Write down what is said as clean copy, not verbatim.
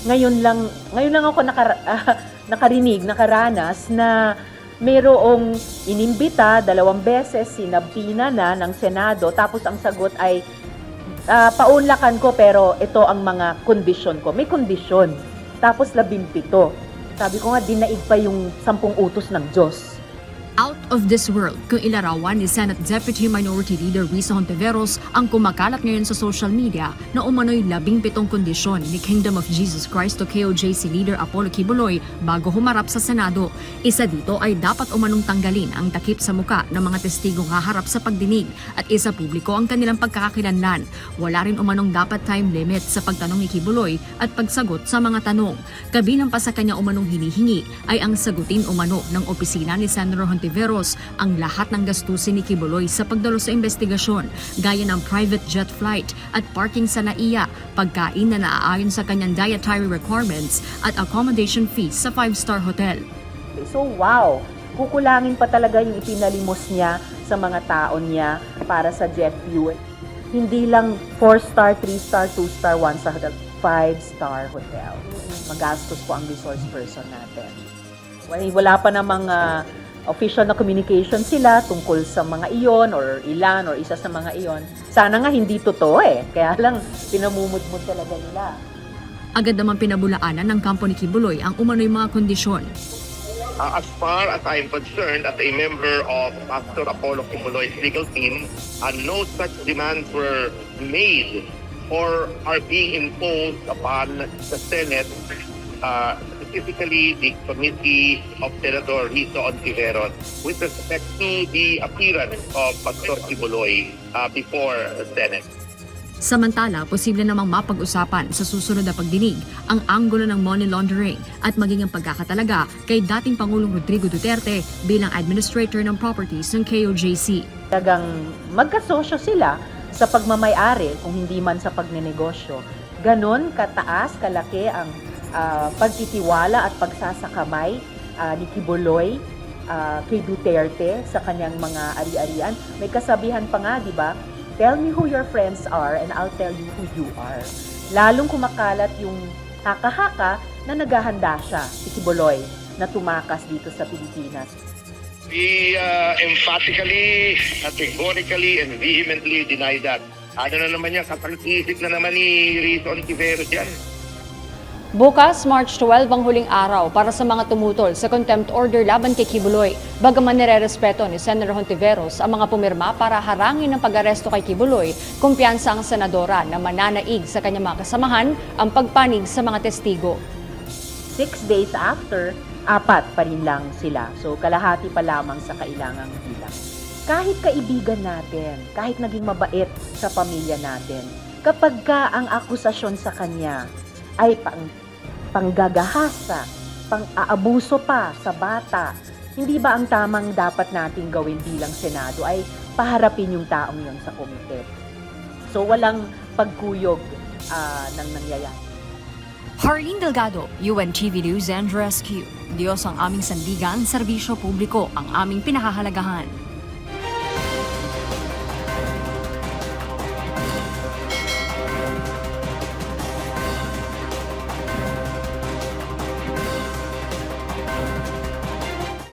ngayon lang ako nakaranas na mayroong inimbita 2 beses, sinabina na ng Senado, tapos ang sagot ay paunlakan ko pero ito ang mga kondisyon ko. May kondisyon. Tapos 17. Sabi ko nga, dinaig pa yung 10 utos ng Diyos. Out of this world kung ilarawan ni Senate Deputy Minority Leader Risa Hontiveros ang kumakalat ngayon sa social media na umano'y 17 kondisyon ni Kingdom of Jesus Christ o KOJC Leader Apollo Quiboloy bago humarap sa Senado. Isa dito ay dapat umanong tanggalin ang takip sa muka ng mga testigong haharap sa pagdinig at isa publiko ang kanilang pagkakakilanlan. Wala rin umanong dapat time limit sa pagtanong ni Quiboloy at pagsagot sa mga tanong. Kabilang pa sa kanya umanong hinihingi ay ang sagutin umano ng opisina ni Senator Hontiveros ang lahat ng gastusin ni Quiboloy sa pagdalo sa investigasyon, gaya ng private jet flight at parking sa NAIA, pagkain na naaayon sa kanyang dietary requirements at accommodation fees sa 5-star hotel. So wow, kukulangin pa talaga yung ipinalimos niya sa mga tao niya para sa jet fuel. Hindi lang 4-star, 3-star, 2-star, 1-star hotel, 5-star hotel. Magastos po ang resource person natin. Wala pa namang official na communication sila tungkol sa mga iyon or ilan or isa sa mga iyon. Sana nga hindi totoo kaya lang pinamumudmud talaga nila. Agad naman pinabulaanan ng kampo ni Quiboloy ang umano'y mga kondisyon. As far as I'm concerned, as a member of Pastor Apollo Quiboloy's legal team, no such demands were made or are being imposed upon the Senate, specifically the Committee of Senador Risa Hontiveros with respect to the appearance of Pastor Quiboloy before the Senate. Samantala, posible namang mapag-usapan sa susunod na pagdinig ang anggulo ng money laundering at maging ang pagkakatalaga kay dating Pangulong Rodrigo Duterte bilang administrator ng properties ng KOJC. Talagang magkasosyo sila sa pagmamay-ari kung hindi man sa pagnenegosyo. Ganon kataas, kalaki ang pagtitiwala at pagsasakamay ni Quiboloy kay Duterte sa kanyang mga ari-arian. May kasabihan pa nga, di ba? Tell me who your friends are and I'll tell you who you are. Lalong kumakalat yung haka-haka na naghahanda siya, si Quiboloy, na tumakas dito sa Pilipinas. We emphatically, categorically, and vehemently deny that. Ano na naman yan, kapag-isip na naman ni Risa Hontiveros yan. Bukas, March 12 ang huling araw para sa mga tumutol sa contempt order laban kay Quiboloy. Bagaman nirerespeto ni Senator Hontiveros ang mga pumirma para harangin ang pag-aresto kay Quiboloy, kumpiyansa ang senadora na mananaig sa kanyang mga kasamahan ang pagpanig sa mga testigo. 6 days after, 4 pa rin lang sila. So kalahati pa lamang sa kailangang bilang. Kahit kaibigan natin, kahit naging mabait sa pamilya natin, kapag ka ang akusasyon sa kanya ay panggagahasa, pang-aabuso pa sa bata, hindi ba ang tamang dapat nating gawin bilang Senado ay paharapin yung taong yun sa komite? So walang pagkuyog ng nangyayari. Harleen Delgado, UNTV News and Rescue. Diyos ang aming sandigan, serbisyo publiko ang aming pinahahalagahan.